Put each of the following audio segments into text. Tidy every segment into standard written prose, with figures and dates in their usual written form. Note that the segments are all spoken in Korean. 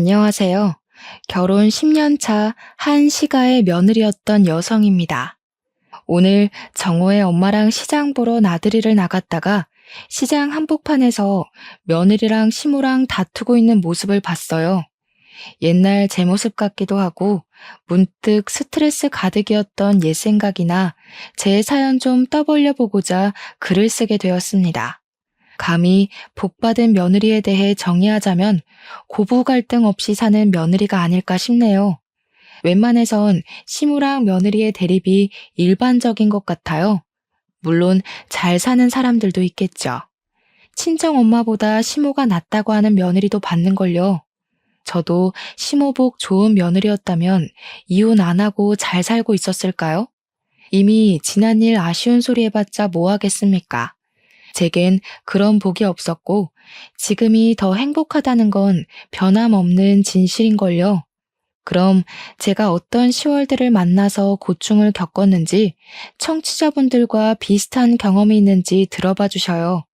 안녕하세요. 결혼 10년 차 한 시가의 며느리였던 여성입니다. 오늘 정호의 엄마랑 시장 보러 나들이를 나갔다가 시장 한복판에서 며느리랑 시모랑 다투고 있는 모습을 봤어요. 옛날 제 모습 같기도 하고 문득 스트레스 가득이었던 옛 생각이나 제 사연 좀 떠벌려 보고자 글을 쓰게 되었습니다. 감히 복받은 며느리에 대해 정의하자면 고부 갈등 없이 사는 며느리가 아닐까 싶네요. 웬만해선 시무랑 며느리의 대립이 일반적인 것 같아요. 물론 잘 사는 사람들도 있겠죠. 친정 엄마보다 시모가 낫다고 하는 며느리도 봤는걸요. 저도 시모복 좋은 며느리였다면 이혼 안 하고 잘 살고 있었을까요? 이미 지난 일 아쉬운 소리 해봤자 뭐 하겠습니까? 제겐 그런 복이 없었고 지금이 더 행복하다는 건 변함없는 진실인걸요. 그럼 제가 어떤 시월들을 만나서 고충을 겪었는지 청취자분들과 비슷한 경험이 있는지 들어봐 주셔요.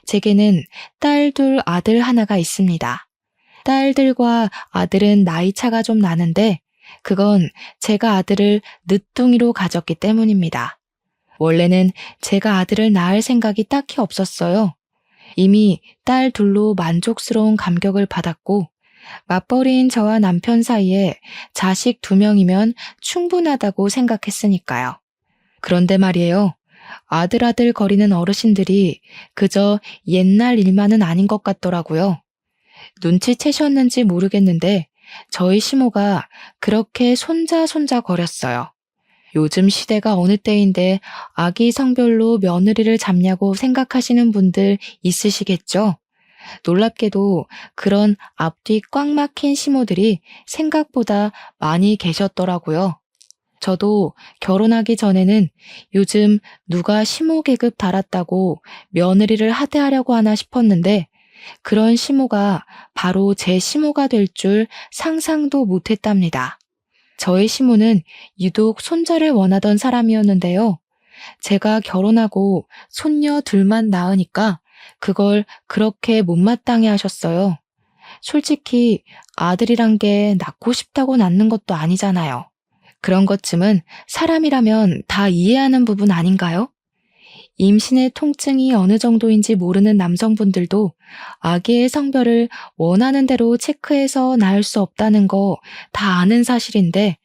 제게는 딸 둘, 아들 하나가 있습니다. 딸들과 아들은 나이 차가 좀 나는데 그건 제가 아들을 늦둥이로 가졌기 때문입니다. 원래는 제가 아들을 낳을 생각이 딱히 없었어요. 이미 딸 둘로 만족스러운 감격을 받았고 맞벌이인 저와 남편 사이에 자식 2명이면 충분하다고 생각했으니까요. 그런데 말이에요. 아들 거리는 어르신들이 그저 옛날 일만은 아닌 것 같더라고요. 눈치채셨는지 모르겠는데 저희 시모가 그렇게 손자 거렸어요. 요즘 시대가 어느 때인데 아기 성별로 며느리를 잡냐고 생각하시는 분들 있으시겠죠? 놀랍게도 그런 앞뒤 꽉 막힌 시모들이 생각보다 많이 계셨더라고요. 저도 결혼하기 전에는 요즘 누가 시모 계급 달았다고 며느리를 하대하려고 하나 싶었는데 그런 시모가 바로 제 시모가 될 줄 상상도 못했답니다. 저의 시모는 유독 손자를 원하던 사람이었는데요. 제가 결혼하고 손녀 둘만 낳으니까 그걸 그렇게 못마땅해 하셨어요. 솔직히 아들이란 게 낳고 싶다고 낳는 것도 아니잖아요. 그런 것쯤은 사람이라면 다 이해하는 부분 아닌가요? 임신의 통증이 어느 정도인지 모르는 남성분들도 아기의 성별을 원하는 대로 체크해서 낳을 수 없다는 거 다 아는 사실인데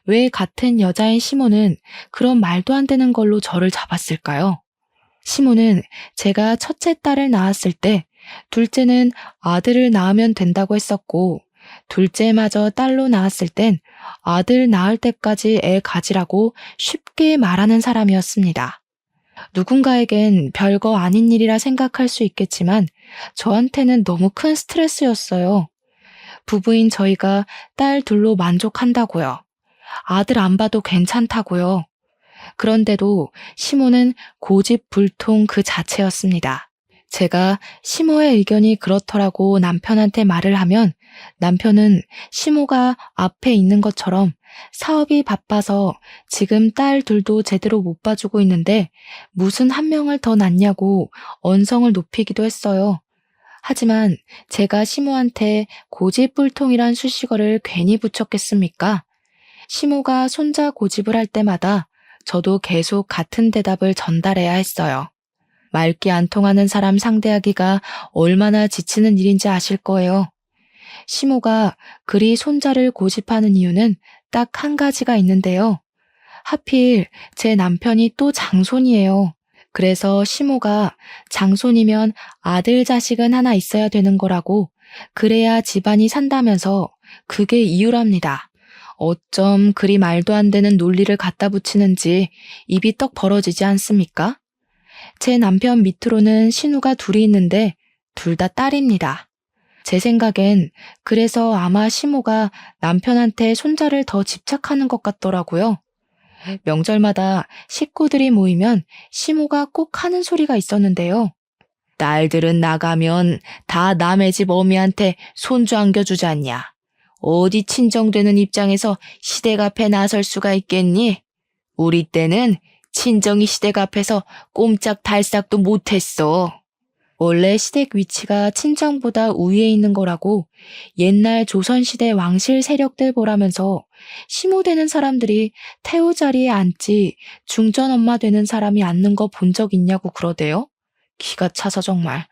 왜 같은 여자인 시모는 그런 말도 안 되는 걸로 저를 잡았을까요? 시모는 제가 첫째 딸을 낳았을 때 둘째는 아들을 낳으면 된다고 했었고 둘째마저 딸로 낳았을 땐 아들 낳을 때까지 애 가지라고 쉽게 말하는 사람이었습니다. 누군가에겐 별거 아닌 일이라 생각할 수 있겠지만 저한테는 너무 큰 스트레스였어요. 부부인 저희가 딸 둘로 만족한다고요. 아들 안 봐도 괜찮다고요. 그런데도 시모는 고집불통 그 자체였습니다. 제가 시모의 의견이 그렇더라고 남편한테 말을 하면 남편은 시모가 앞에 있는 것처럼 사업이 바빠서 지금 딸 둘도 제대로 못 봐주고 있는데 무슨 한 명을 더 낳냐고 언성을 높이기도 했어요. 하지만 제가 시모한테 고집불통이란 수식어를 괜히 붙였겠습니까? 시모가 손자 고집을 할 때마다 저도 계속 같은 대답을 전달해야 했어요. 말귀 안 통하는 사람 상대하기가 얼마나 지치는 일인지 아실 거예요. 시모가 그리 손자를 고집하는 이유는 딱 한 가지가 있는데요. 하필 제 남편이 또 장손이에요. 그래서 시모가 장손이면 아들 자식은 하나 있어야 되는 거라고 그래야 집안이 산다면서 그게 이유랍니다. 어쩜 그리 말도 안 되는 논리를 갖다 붙이는지 입이 떡 벌어지지 않습니까? 제 남편 밑으로는 신우가 둘이 있는데 둘 다 딸입니다. 제 생각엔 그래서 아마 시모가 남편한테 손자를 더 집착하는 것 같더라고요. 명절마다 식구들이 모이면 시모가 꼭 하는 소리가 있었는데요. 딸들은 나가면 다 남의 집 어미한테 손주 안겨주지 않냐. 어디 친정되는 입장에서 시댁 앞에 나설 수가 있겠니? 우리 때는 친정이 시댁 앞에서 꼼짝달싹도 못했어. 원래 시댁 위치가 친정보다 우위에 있는 거라고 옛날 조선시대 왕실 세력들 보라면서 시모 되는 사람들이 태우 자리에 앉지 중전 엄마 되는 사람이 앉는 거 본 적 있냐고 그러대요. 기가 차서 정말.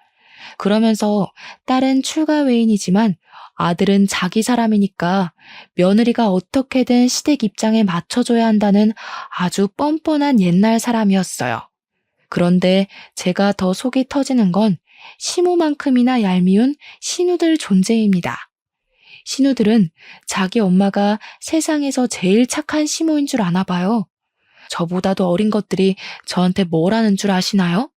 그러면서 딸은 출가 외인이지만 아들은 자기 사람이니까 며느리가 어떻게든 시댁 입장에 맞춰줘야 한다는 아주 뻔뻔한 옛날 사람이었어요. 그런데 제가 더 속이 터지는 건 시모만큼이나 얄미운 신우들 존재입니다. 신우들은 자기 엄마가 세상에서 제일 착한 시모인 줄 아나 봐요. 저보다도 어린 것들이 저한테 뭘 하는 줄 아시나요?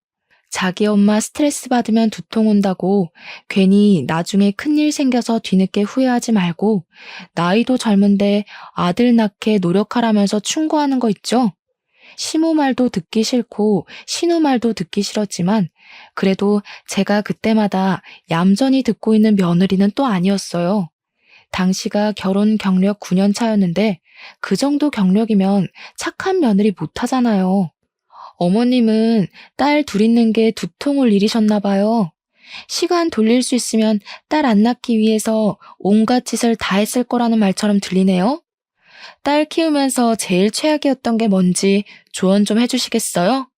자기 엄마 스트레스 받으면 두통 온다고 괜히 나중에 큰일 생겨서 뒤늦게 후회하지 말고 나이도 젊은데 아들 낳게 노력하라면서 충고하는 거 있죠? 시모 말도 듣기 싫고 신우 말도 듣기 싫었지만 그래도 제가 그때마다 얌전히 듣고 있는 며느리는 또 아니었어요. 당시가 결혼 경력 9년 차였는데 그 정도 경력이면 착한 며느리 못하잖아요. 어머님은 딸 둘 있는 게 두통을 일이셨나 봐요. 시간 돌릴 수 있으면 딸 안 낳기 위해서 온갖 짓을 다 했을 거라는 말처럼 들리네요. 딸 키우면서 제일 최악이었던 게 뭔지 조언 좀 해주시겠어요?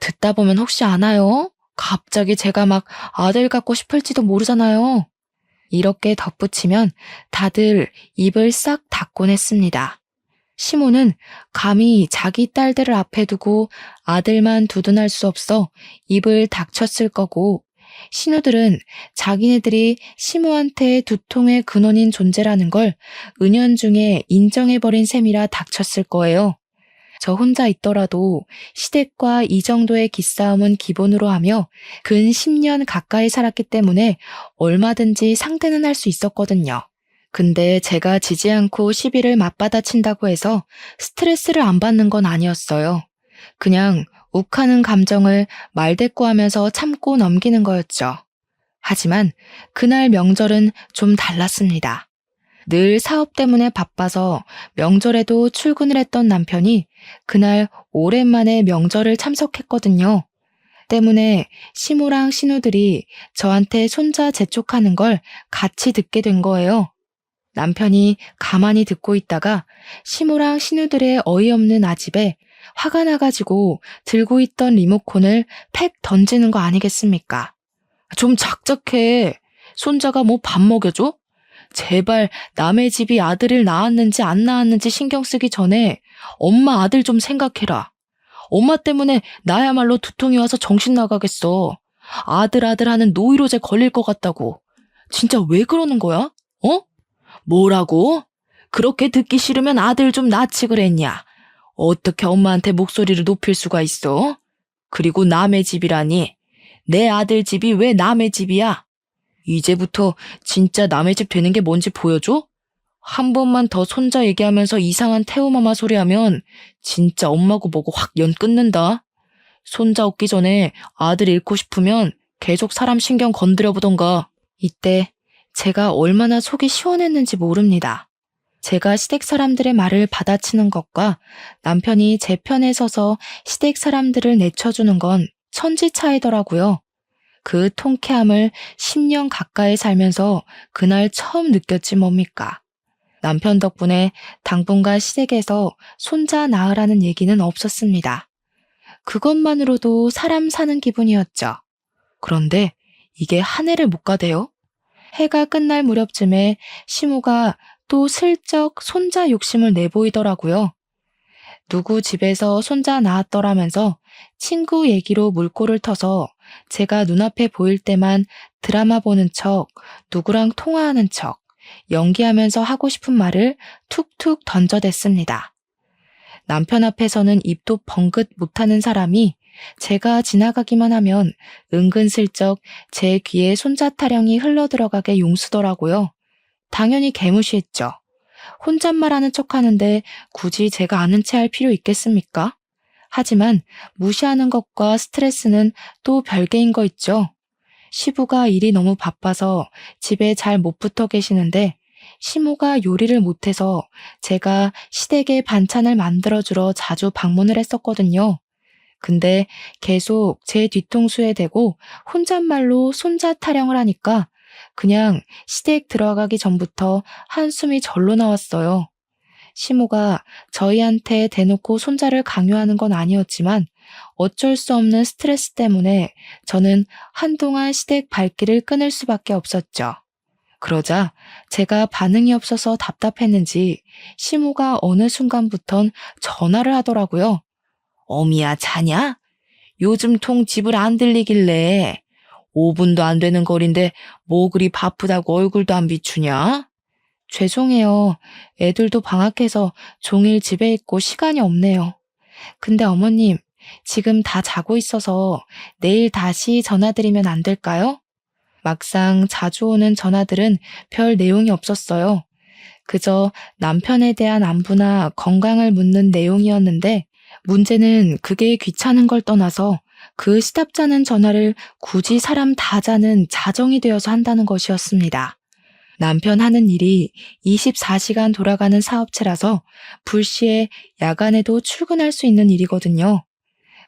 듣다 보면 혹시 아나요? 갑자기 제가 막 아들 갖고 싶을지도 모르잖아요. 이렇게 덧붙이면 다들 입을 싹 닫곤 했습니다. 시모는 감히 자기 딸들을 앞에 두고 아들만 두둔할 수 없어 입을 닥쳤을 거고, 신우들은 자기네들이 시모한테 두통의 근원인 존재라는 걸 은연중에 인정해버린 셈이라 닥쳤을 거예요. 저 혼자 있더라도 시댁과 이 정도의 기싸움은 기본으로 하며 근 10년 가까이 살았기 때문에 얼마든지 상대는 할 수 있었거든요. 근데 제가 지지 않고 시비를 맞받아친다고 해서 스트레스를 안 받는 건 아니었어요. 그냥 욱하는 감정을 말대꾸하면서 참고 넘기는 거였죠. 하지만 그날 명절은 좀 달랐습니다. 늘 사업 때문에 바빠서 명절에도 출근을 했던 남편이 그날 오랜만에 명절을 참석했거든요. 때문에 시모랑 신우들이 저한테 손자 재촉하는 걸 같이 듣게 된 거예요. 남편이 가만히 듣고 있다가 시모랑 신우들의 어이없는 아집에 화가 나가지고 들고 있던 리모컨을 팩 던지는 거 아니겠습니까? 좀 작작해. 손자가 뭐 밥 먹여줘? 제발 남의 집이 아들을 낳았는지 안 낳았는지 신경 쓰기 전에 엄마 아들 좀 생각해라. 엄마 때문에 나야말로 두통이 와서 정신 나가겠어. 아들 하는 노이로제 걸릴 것 같다고. 진짜 왜 그러는 거야? 어? 뭐라고? 그렇게 듣기 싫으면 아들 좀 낳지 그랬냐? 어떻게 엄마한테 목소리를 높일 수가 있어? 그리고 남의 집이라니. 내 아들 집이 왜 남의 집이야? 이제부터 진짜 남의 집 되는 게 뭔지 보여줘? 한 번만 더 손자 얘기하면서 이상한 태우마마 소리하면 진짜 엄마고 뭐고 확 연 끊는다. 손자 얻기 전에 아들 잃고 싶으면 계속 사람 신경 건드려 보던가. 이때 제가 얼마나 속이 시원했는지 모릅니다. 제가 시댁 사람들의 말을 받아치는 것과 남편이 제 편에 서서 시댁 사람들을 내쳐주는 건 천지 차이더라고요. 그 통쾌함을 10년 가까이 살면서 그날 처음 느꼈지 뭡니까. 남편 덕분에 당분간 시댁에서 손자 낳으라는 얘기는 없었습니다. 그것만으로도 사람 사는 기분이었죠. 그런데 이게 한 해를 못 가대요. 해가 끝날 무렵쯤에 시모가 또 슬쩍 손자 욕심을 내보이더라고요. 누구 집에서 손자 낳았더라면서 친구 얘기로 물꼬를 터서 제가 눈앞에 보일 때만 드라마 보는 척, 누구랑 통화하는 척, 연기하면서 하고 싶은 말을 툭툭 던져댔습니다. 남편 앞에서는 입도 벙긋 못하는 사람이 제가 지나가기만 하면 은근슬쩍 제 귀에 손자 타령이 흘러들어가게 용수더라고요. 당연히 개무시했죠. 혼잣말하는 척하는데 굳이 제가 아는 체 할 필요 있겠습니까? 하지만 무시하는 것과 스트레스는 또 별개인 거 있죠. 시부가 일이 너무 바빠서 집에 잘 못 붙어 계시는데 시모가 요리를 못해서 제가 시댁에 반찬을 만들어주러 자주 방문을 했었거든요. 근데 계속 제 뒤통수에 대고 혼잣말로 손자 타령을 하니까 그냥 시댁 들어가기 전부터 한숨이 절로 나왔어요. 시모가 저희한테 대놓고 손자를 강요하는 건 아니었지만 어쩔 수 없는 스트레스 때문에 저는 한동안 시댁 발길을 끊을 수밖에 없었죠. 그러자 제가 반응이 없어서 답답했는지 시모가 어느 순간부턴 전화를 하더라고요. 어미야, 자냐? 요즘 통 집을 안 들리길래 5분도 안 되는 거리인데 뭐 그리 바쁘다고 얼굴도 안 비추냐? 죄송해요. 애들도 방학해서 종일 집에 있고 시간이 없네요. 근데 어머님, 지금 다 자고 있어서 내일 다시 전화드리면 안 될까요? 막상 자주 오는 전화들은 별 내용이 없었어요. 그저 남편에 대한 안부나 건강을 묻는 내용이었는데 문제는 그게 귀찮은 걸 떠나서 그 시답잖은 전화를 굳이 사람 다 자는 자정이 되어서 한다는 것이었습니다. 남편 하는 일이 24시간 돌아가는 사업체라서 불시에 야간에도 출근할 수 있는 일이거든요.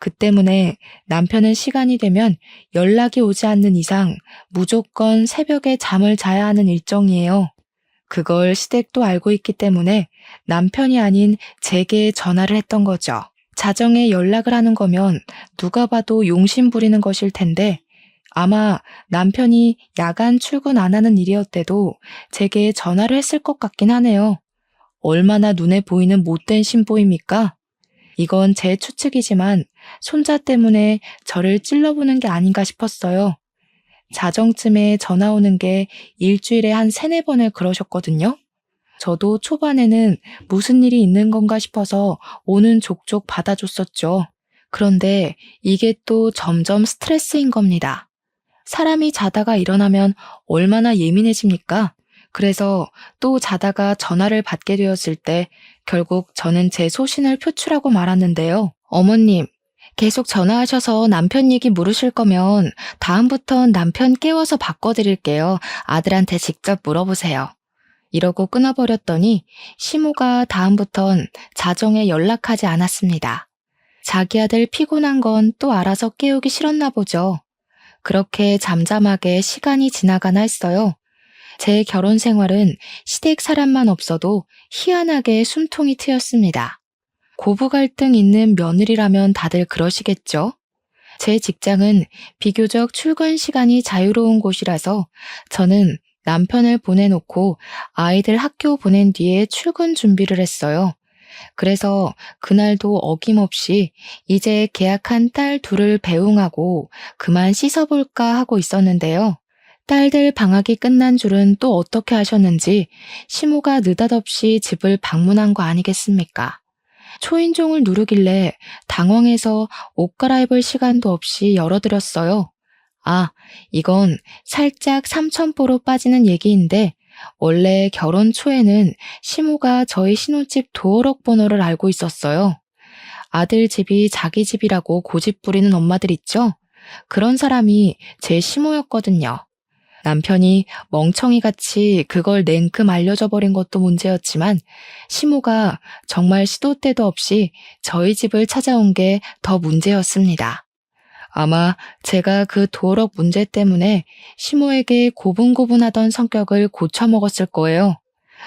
그 때문에 남편은 시간이 되면 연락이 오지 않는 이상 무조건 새벽에 잠을 자야 하는 일정이에요. 그걸 시댁도 알고 있기 때문에 남편이 아닌 제게 전화를 했던 거죠. 자정에 연락을 하는 거면 누가 봐도 용심 부리는 것일 텐데 아마 남편이 야간 출근 안 하는 일이었대도 제게 전화를 했을 것 같긴 하네요. 얼마나 눈에 보이는 못된 신보입니까? 이건 제 추측이지만 손자 때문에 저를 찔러보는 게 아닌가 싶었어요. 자정쯤에 전화 오는 게 일주일에 한 3-4번을 그러셨거든요. 저도 초반에는 무슨 일이 있는 건가 싶어서 오는 족족 받아줬었죠. 그런데 이게 또 점점 스트레스인 겁니다. 사람이 자다가 일어나면 얼마나 예민해집니까? 그래서 또 자다가 전화를 받게 되었을 때 결국 저는 제 소신을 표출하고 말았는데요. 어머님, 계속 전화하셔서 남편 얘기 물으실 거면 다음부턴 남편 깨워서 바꿔드릴게요. 아들한테 직접 물어보세요. 이러고 끊어버렸더니 시모가 다음부턴 자정에 연락하지 않았습니다. 자기 아들 피곤한 건 또 알아서 깨우기 싫었나 보죠. 그렇게 잠잠하게 시간이 지나가나 했어요. 제 결혼 생활은 시댁 사람만 없어도 희한하게 숨통이 트였습니다. 고부 갈등 있는 며느리라면 다들 그러시겠죠? 제 직장은 비교적 출근 시간이 자유로운 곳이라서 저는 남편을 보내놓고 아이들 학교 보낸 뒤에 출근 준비를 했어요. 그래서 그날도 어김없이 이제 계약한 딸 둘을 배웅하고 그만 씻어볼까 하고 있었는데요. 딸들 방학이 끝난 줄은 또 어떻게 하셨는지 시모가 느닷없이 집을 방문한 거 아니겠습니까? 초인종을 누르길래 당황해서 옷 갈아입을 시간도 없이 열어드렸어요. 아, 이건 살짝 삼천포로 빠지는 얘기인데 원래 결혼 초에는 시모가 저희 신혼집 도어록 번호를 알고 있었어요. 아들 집이 자기 집이라고 고집 부리는 엄마들 있죠? 그런 사람이 제 시모였거든요. 남편이 멍청이같이 그걸 냉큼 알려줘 버린 것도 문제였지만 시모가 정말 시도 때도 없이 저희 집을 찾아온 게 더 문제였습니다. 아마 제가 그 도어록 문제 때문에 시모에게 고분고분하던 성격을 고쳐먹었을 거예요.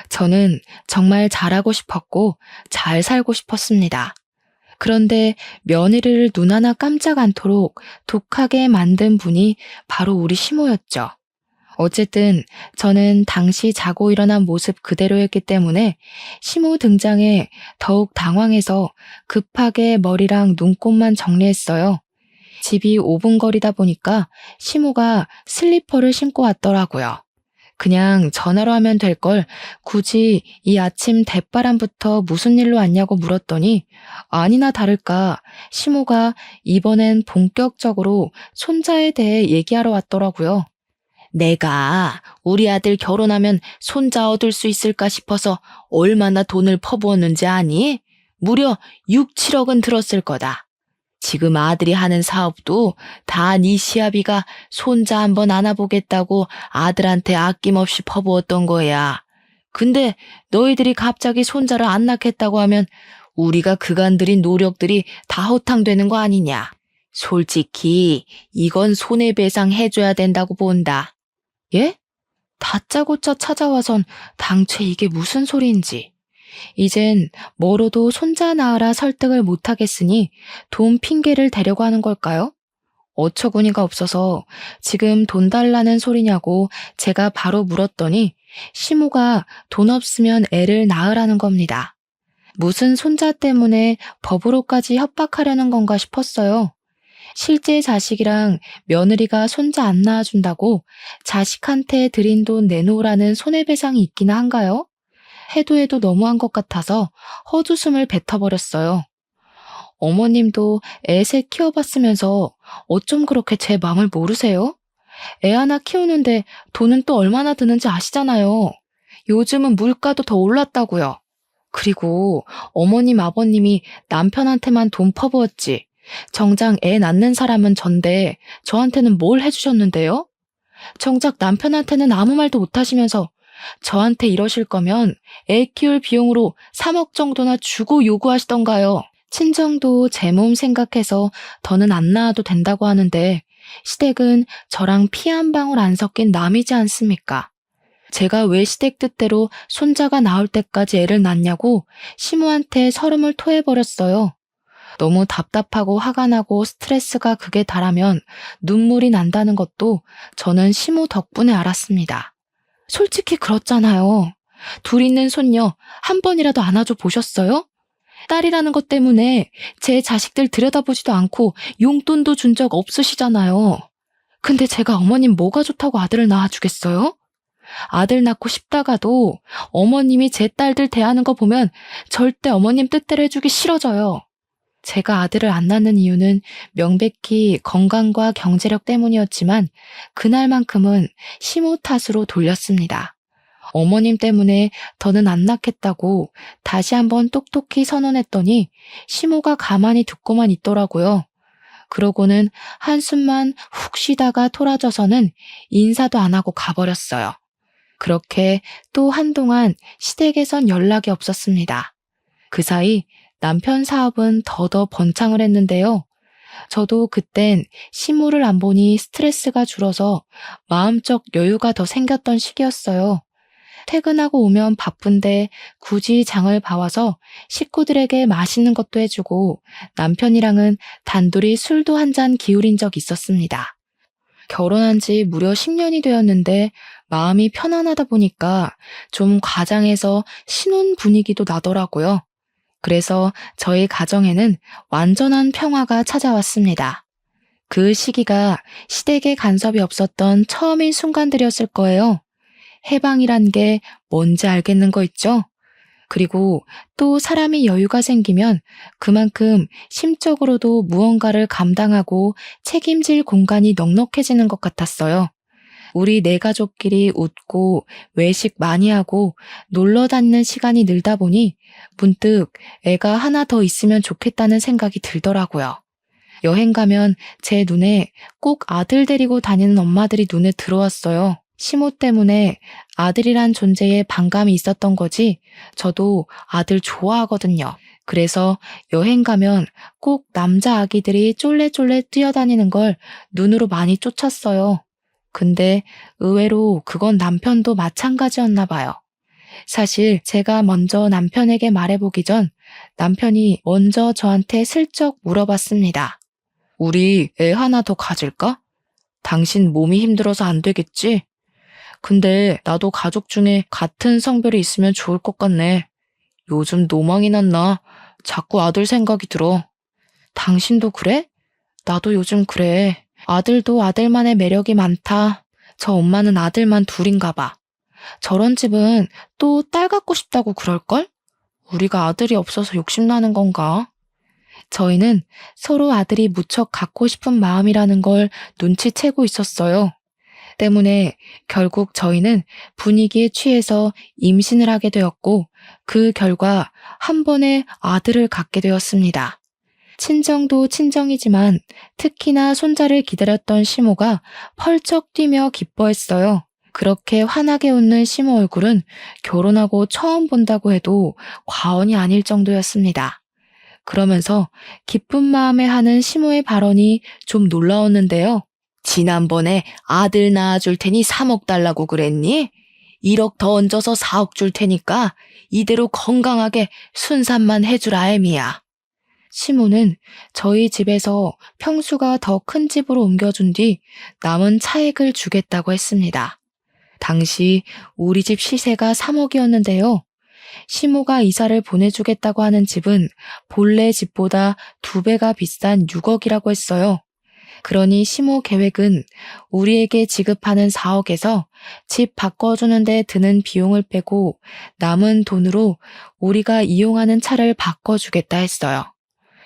저는 정말 잘하고 싶었고 잘 살고 싶었습니다. 그런데 며느리를 눈 하나 깜짝 않도록 독하게 만든 분이 바로 우리 시모였죠. 어쨌든 저는 당시 자고 일어난 모습 그대로였기 때문에 시모 등장에 더욱 당황해서 급하게 머리랑 눈곱만 정리했어요. 집이 5분 거리다 보니까 시모가 슬리퍼를 신고 왔더라고요. 그냥 전화로 하면 될 걸 굳이 이 아침 대바람부터 무슨 일로 왔냐고 물었더니 아니나 다를까 시모가 이번엔 본격적으로 손자에 대해 얘기하러 왔더라고요. 내가 우리 아들 결혼하면 손자 얻을 수 있을까 싶어서 얼마나 돈을 퍼부었는지 아니? 무려 6, 7억은 들었을 거다. 지금 아들이 하는 사업도 다 네 시아비가 손자 한번 안아보겠다고 아들한테 아낌없이 퍼부었던 거야. 근데 너희들이 갑자기 손자를 안 낳겠다고 하면 우리가 그간 들인 노력들이 다 허탕되는 거 아니냐. 솔직히 이건 손해배상 해줘야 된다고 본다. 예? 다짜고짜 찾아와선 당최 이게 무슨 소리인지. 이젠 뭐로도 손자 낳으라 설득을 못하겠으니 돈 핑계를 대려고 하는 걸까요? 어처구니가 없어서 지금 돈 달라는 소리냐고 제가 바로 물었더니 시모가 돈 없으면 애를 낳으라는 겁니다. 무슨 손자 때문에 법으로까지 협박하려는 건가 싶었어요. 실제 자식이랑 며느리가 손자 안 낳아준다고 자식한테 드린 돈 내놓으라는 손해배상이 있기나 한가요? 해도 해도 너무한 것 같아서 헛웃음을 뱉어버렸어요. 어머님도 애셋 키워봤으면서 어쩜 그렇게 제 마음을 모르세요? 애 하나 키우는데 돈은 또 얼마나 드는지 아시잖아요. 요즘은 물가도 더 올랐다고요. 그리고 어머님 아버님이 남편한테만 돈 퍼부었지. 정작 애 낳는 사람은 전데 저한테는 뭘 해주셨는데요? 정작 남편한테는 아무 말도 못하시면서 저한테 이러실 거면 애 키울 비용으로 3억 정도나 주고 요구하시던가요. 친정도 제 몸 생각해서 더는 안 낳아도 된다고 하는데 시댁은 저랑 피 한 방울 안 섞인 남이지 않습니까? 제가 왜 시댁 뜻대로 손자가 나올 때까지 애를 낳냐고 시모한테 서름을 토해버렸어요. 너무 답답하고 화가 나고 스트레스가 극에 달하면 눈물이 난다는 것도 저는 시모 덕분에 알았습니다. 솔직히 그렇잖아요. 둘 있는 손녀 한 번이라도 안아줘 보셨어요? 딸이라는 것 때문에 제 자식들 들여다보지도 않고 용돈도 준 적 없으시잖아요. 근데 제가 어머님 뭐가 좋다고 아들을 낳아주겠어요? 아들 낳고 싶다가도 어머님이 제 딸들 대하는 거 보면 절대 어머님 뜻대로 해주기 싫어져요. 제가 아들을 안 낳는 이유는 명백히 건강과 경제력 때문이었지만 그날만큼은 시모 탓으로 돌렸습니다. 어머님 때문에 더는 안 낳겠다고 다시 한번 똑똑히 선언했더니 시모가 가만히 듣고만 있더라고요. 그러고는 한숨만 훅 쉬다가 토라져서는 인사도 안 하고 가버렸어요. 그렇게 또 한동안 시댁에선 연락이 없었습니다. 그 사이 남편 사업은 더더 번창을 했는데요. 저도 그땐 시모를 안 보니 스트레스가 줄어서 마음적 여유가 더 생겼던 시기였어요. 퇴근하고 오면 바쁜데 굳이 장을 봐와서 식구들에게 맛있는 것도 해주고 남편이랑은 단둘이 술도 한 잔 기울인 적 있었습니다. 결혼한 지 무려 10년이 되었는데 마음이 편안하다 보니까 좀 과장해서 신혼 분위기도 나더라고요. 그래서 저희 가정에는 완전한 평화가 찾아왔습니다. 그 시기가 시댁에 간섭이 없었던 처음인 순간들이었을 거예요. 해방이란 게 뭔지 알겠는 거 있죠? 그리고 또 사람이 여유가 생기면 그만큼 심적으로도 무언가를 감당하고 책임질 공간이 넉넉해지는 것 같았어요. 우리 네 가족끼리 웃고 외식 많이 하고 놀러 다니는 시간이 늘다 보니 문득 애가 하나 더 있으면 좋겠다는 생각이 들더라고요. 여행 가면 제 눈에 꼭 아들 데리고 다니는 엄마들이 눈에 들어왔어요. 시모 때문에 아들이란 존재에 반감이 있었던 거지 저도 아들 좋아하거든요. 그래서 여행 가면 꼭 남자 아기들이 쫄래쫄래 뛰어다니는 걸 눈으로 많이 쫓았어요. 근데 의외로 그건 남편도 마찬가지였나 봐요. 사실 제가 먼저 남편에게 말해보기 전 남편이 먼저 저한테 슬쩍 물어봤습니다. 우리 애 하나 더 가질까? 당신 몸이 힘들어서 안 되겠지? 근데 나도 가족 중에 같은 성별이 있으면 좋을 것 같네. 요즘 노망이 났나? 자꾸 아들 생각이 들어. 당신도 그래? 나도 요즘 그래. 아들도 아들만의 매력이 많다. 저 엄마는 아들만 둘인가 봐. 저런 집은 또 딸 갖고 싶다고 그럴걸? 우리가 아들이 없어서 욕심나는 건가? 저희는 서로 아들이 무척 갖고 싶은 마음이라는 걸 눈치채고 있었어요. 때문에 결국 저희는 분위기에 취해서 임신을 하게 되었고 그 결과 한 번에 아들을 갖게 되었습니다. 친정도 친정이지만 특히나 손자를 기다렸던 시모가 펄쩍 뛰며 기뻐했어요. 그렇게 환하게 웃는 시모 얼굴은 결혼하고 처음 본다고 해도 과언이 아닐 정도였습니다. 그러면서 기쁜 마음에 하는 시모의 발언이 좀 놀라웠는데요. 지난번에 아들 낳아줄 테니 3억 달라고 그랬니? 1억 더 얹어서 4억 줄 테니까 이대로 건강하게 순산만 해주라 애미야. 시모는 저희 집에서 평수가 더 큰 집으로 옮겨준 뒤 남은 차액을 주겠다고 했습니다. 당시 우리 집 시세가 3억이었는데요. 시모가 이사를 보내주겠다고 하는 집은 본래 집보다 2배가 비싼 6억이라고 했어요. 그러니 시모 계획은 우리에게 지급하는 4억에서 집 바꿔주는데 드는 비용을 빼고 남은 돈으로 우리가 이용하는 차를 바꿔주겠다 했어요.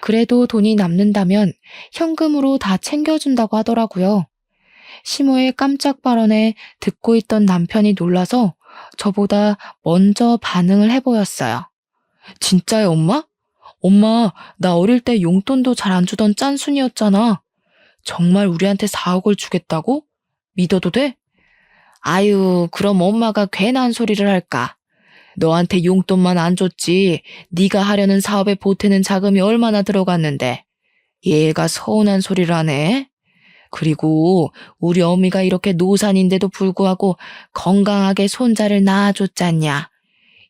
그래도 돈이 남는다면 현금으로 다 챙겨준다고 하더라고요. 시모의 깜짝 발언에 듣고 있던 남편이 놀라서 저보다 먼저 반응을 해보였어요. 진짜요, 엄마? 엄마, 나 어릴 때 용돈도 잘 안 주던 짠순이었잖아. 정말 우리한테 4억을 주겠다고? 믿어도 돼? 아유, 그럼 엄마가 괜한 소리를 할까? 너한테 용돈만 안 줬지 네가 하려는 사업에 보태는 자금이 얼마나 들어갔는데. 얘가 서운한 소리를 하네. 그리고 우리 어미가 이렇게 노산인데도 불구하고 건강하게 손자를 낳아줬잖냐.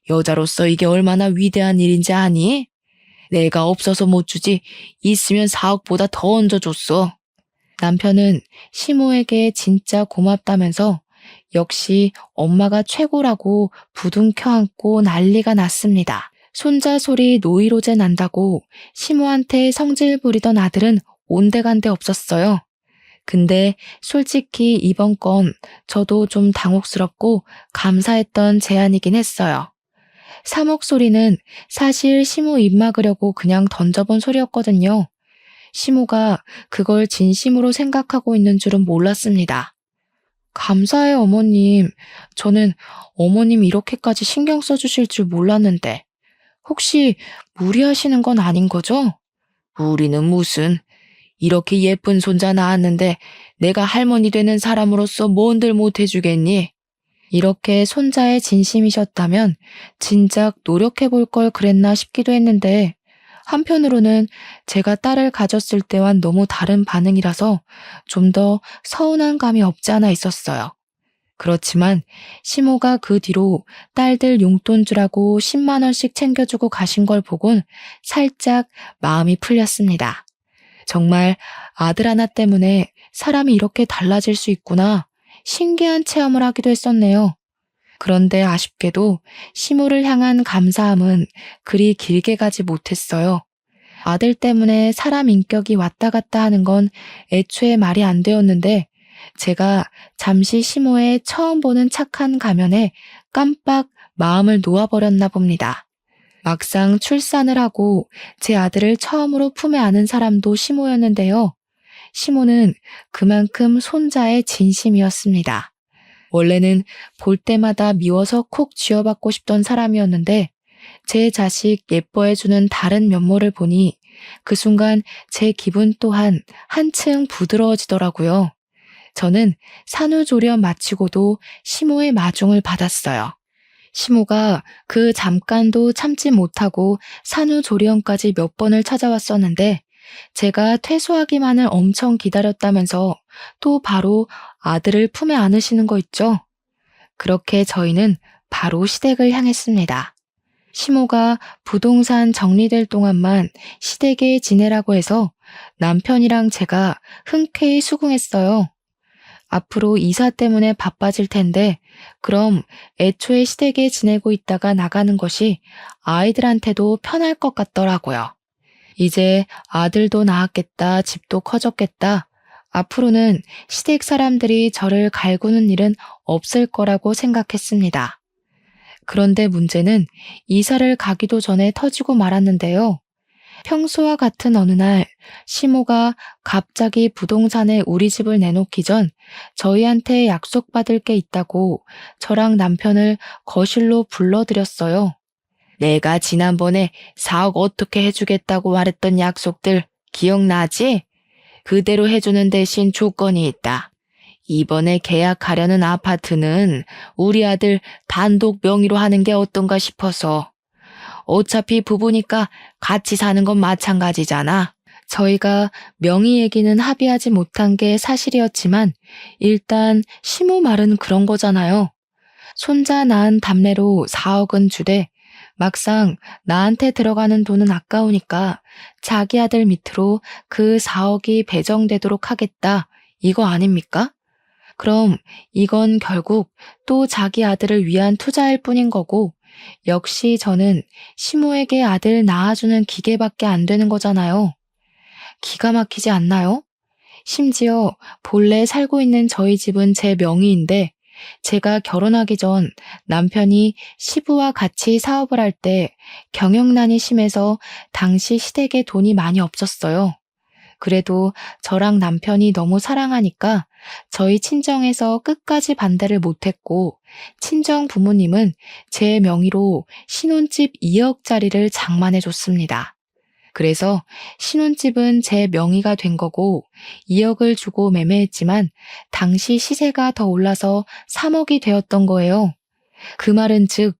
여자로서 이게 얼마나 위대한 일인지 아니? 내가 없어서 못 주지 있으면 4억보다 더 얹어줬어. 남편은 시모에게 진짜 고맙다면서 역시 엄마가 최고라고 부둥켜 안고 난리가 났습니다. 손자 소리 노이로제 난다고 시모한테 성질 부리던 아들은 온데간데 없었어요. 근데 솔직히 이번 건 저도 좀 당혹스럽고 감사했던 제안이긴 했어요. 3억 소리는 사실 시모 입 막으려고 그냥 던져본 소리였거든요. 시모가 그걸 진심으로 생각하고 있는 줄은 몰랐습니다. 감사해요, 어머님. 저는 어머님 이렇게까지 신경 써주실 줄 몰랐는데. 혹시 무리하시는 건 아닌 거죠? 무리는 무슨. 이렇게 예쁜 손자 낳았는데 내가 할머니 되는 사람으로서 뭔들 못해주겠니? 이렇게 손자의 진심이셨다면 진작 노력해볼 걸 그랬나 싶기도 했는데 한편으로는 제가 딸을 가졌을 때와는 너무 다른 반응이라서 좀 더 서운한 감이 없지 않아 있었어요. 그렇지만 시모가 그 뒤로 딸들 용돈 주라고 10만 원씩 챙겨주고 가신 걸 보곤 살짝 마음이 풀렸습니다. 정말 아들 하나 때문에 사람이 이렇게 달라질 수 있구나 신기한 체험을 하기도 했었네요. 그런데 아쉽게도 시모를 향한 감사함은 그리 길게 가지 못했어요. 아들 때문에 사람 인격이 왔다 갔다 하는 건 애초에 말이 안 되었는데 제가 잠시 시모의 처음 보는 착한 가면에 깜빡 마음을 놓아버렸나 봅니다. 막상 출산을 하고 제 아들을 처음으로 품에 안은 사람도 시모였는데요. 시모는 그만큼 손자의 진심이었습니다. 원래는 볼 때마다 미워서 콕 쥐어받고 싶던 사람이었는데 제 자식 예뻐해주는 다른 면모를 보니 그 순간 제 기분 또한 한층 부드러워지더라고요. 저는 산후조리원 마치고도 시모의 마중을 받았어요. 시모가 그 잠깐도 참지 못하고 산후조리원까지 몇 번을 찾아왔었는데 제가 퇴소하기만을 엄청 기다렸다면서 또 바로 아들을 품에 안으시는 거 있죠? 그렇게 저희는 바로 시댁을 향했습니다. 시모가 부동산 정리될 동안만 시댁에 지내라고 해서 남편이랑 제가 흔쾌히 수긍했어요. 앞으로 이사 때문에 바빠질 텐데 그럼 애초에 시댁에 지내고 있다가 나가는 것이 아이들한테도 편할 것 같더라고요. 이제 아들도 낳았겠다, 집도 커졌겠다. 앞으로는 시댁 사람들이 저를 갈구는 일은 없을 거라고 생각했습니다. 그런데 문제는 이사를 가기도 전에 터지고 말았는데요. 평소와 같은 어느 날 시모가 갑자기 부동산에 우리 집을 내놓기 전 저희한테 약속받을 게 있다고 저랑 남편을 거실로 불러들였어요. 내가 지난번에 4억 어떻게 해주겠다고 말했던 약속들 기억나지? 그대로 해주는 대신 조건이 있다. 이번에 계약하려는 아파트는 우리 아들 단독 명의로 하는 게 어떤가 싶어서. 어차피 부부니까 같이 사는 건 마찬가지잖아. 저희가 명의 얘기는 합의하지 못한 게 사실이었지만 일단 시모 말은 그런 거잖아요. 손자 낳은 답례로 4억은 주되 막상 나한테 들어가는 돈은 아까우니까 자기 아들 밑으로 그 4억이 배정되도록 하겠다. 이거 아닙니까? 그럼 이건 결국 또 자기 아들을 위한 투자일 뿐인 거고 역시 저는 시모에게 아들 낳아주는 기계밖에 안 되는 거잖아요. 기가 막히지 않나요? 심지어 본래 살고 있는 저희 집은 제 명의인데 제가 결혼하기 전 남편이 시부와 같이 사업을 할 때 경영난이 심해서 당시 시댁에 돈이 많이 없었어요. 그래도 저랑 남편이 너무 사랑하니까 저희 친정에서 끝까지 반대를 못했고 친정 부모님은 제 명의로 신혼집 2억짜리를 장만해줬습니다. 그래서 신혼집은 제 명의가 된 거고 2억을 주고 매매했지만 당시 시세가 더 올라서 3억이 되었던 거예요. 그 말은 즉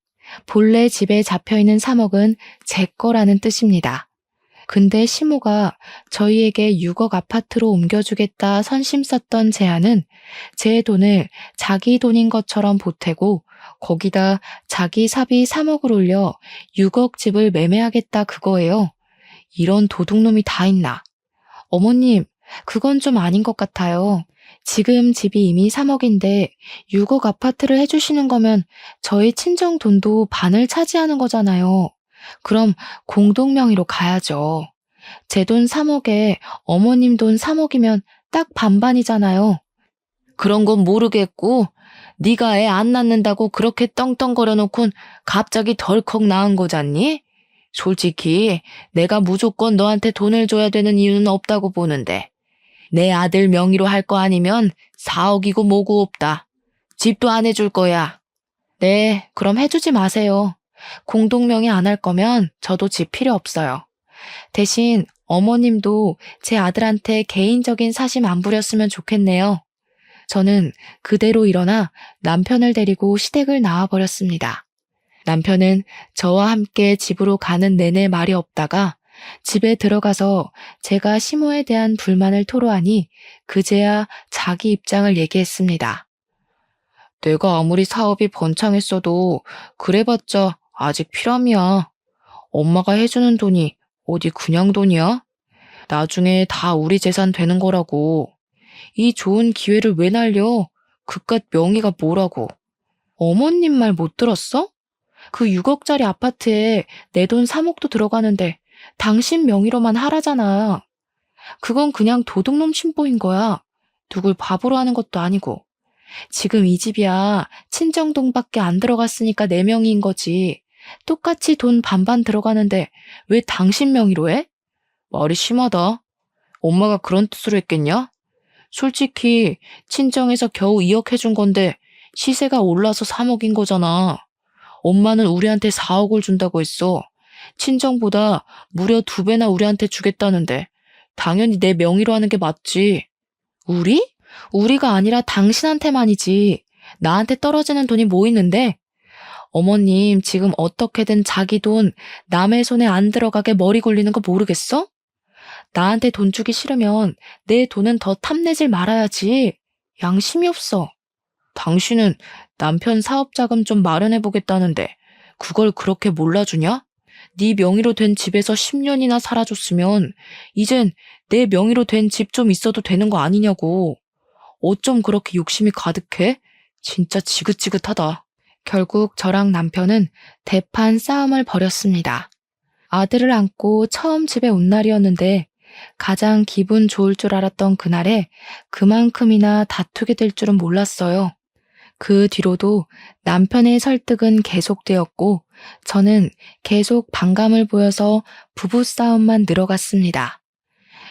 본래 집에 잡혀있는 3억은 제 거라는 뜻입니다. 근데 시모가 저희에게 6억 아파트로 옮겨주겠다 선심 썼던 제안은 제 돈을 자기 돈인 것처럼 보태고 거기다 자기 사비 3억을 올려 6억 집을 매매하겠다 그거예요. 이런 도둑놈이 다 있나. 어머님, 그건 좀 아닌 것 같아요. 지금 집이 이미 3억인데 6억 아파트를 해주시는 거면 저희 친정 돈도 반을 차지하는 거잖아요. 그럼 공동명의로 가야죠. 제 돈 3억에 어머님 돈 3억이면 딱 반반이잖아요. 그런 건 모르겠고 네가 애 안 낳는다고 그렇게 떵떵거려 놓곤 갑자기 덜컥 낳은 거잖니? 솔직히 내가 무조건 너한테 돈을 줘야 되는 이유는 없다고 보는데 내 아들 명의로 할 거 아니면 4억이고 뭐고 없다. 집도 안 해줄 거야. 네, 그럼 해주지 마세요. 공동명의 안 할 거면 저도 집 필요 없어요. 대신 어머님도 제 아들한테 개인적인 사심 안 부렸으면 좋겠네요. 저는 그대로 일어나 남편을 데리고 시댁을 나와버렸습니다. 남편은 저와 함께 집으로 가는 내내 말이 없다가 집에 들어가서 제가 시모에 대한 불만을 토로하니 그제야 자기 입장을 얘기했습니다. 내가 아무리 사업이 번창했어도 그래봤자 아직 피람이야. 엄마가 해주는 돈이 어디 그냥 돈이야? 나중에 다 우리 재산 되는 거라고. 이 좋은 기회를 왜 날려? 그깟 명의가 뭐라고. 어머님 말 못 들었어? 그 6억짜리 아파트에 내 돈 3억도 들어가는데 당신 명의로만 하라잖아. 그건 그냥 도둑놈 심보인 거야. 누굴 바보로 하는 것도 아니고. 지금 이 집이야 친정돈밖에 안 들어갔으니까 내 명의인 거지. 똑같이 돈 반반 들어가는데 왜 당신 명의로 해? 말이 심하다. 엄마가 그런 뜻으로 했겠냐? 솔직히 친정에서 겨우 2억 해준 건데 시세가 올라서 3억인 거잖아. 엄마는 우리한테 4억을 준다고 했어. 친정보다 무려 2배나 우리한테 주겠다는데 당연히 내 명의로 하는 게 맞지. 우리? 우리가 아니라 당신한테만이지. 나한테 떨어지는 돈이 뭐 있는데? 어머님 지금 어떻게든 자기 돈 남의 손에 안 들어가게 머리 굴리는 거 모르겠어? 나한테 돈 주기 싫으면 내 돈은 더 탐내질 말아야지. 양심이 없어. 당신은 남편 사업자금 좀 마련해보겠다는데 그걸 그렇게 몰라주냐? 네 명의로 된 집에서 10년이나 살아줬으면 이젠 내 명의로 된 집 좀 있어도 되는 거 아니냐고. 어쩜 그렇게 욕심이 가득해? 진짜 지긋지긋하다. 결국 저랑 남편은 대판 싸움을 벌였습니다. 아들을 안고 처음 집에 온 날이었는데 가장 기분 좋을 줄 알았던 그날에 그만큼이나 다투게 될 줄은 몰랐어요. 그 뒤로도 남편의 설득은 계속되었고 저는 계속 반감을 보여서 부부싸움만 늘어갔습니다.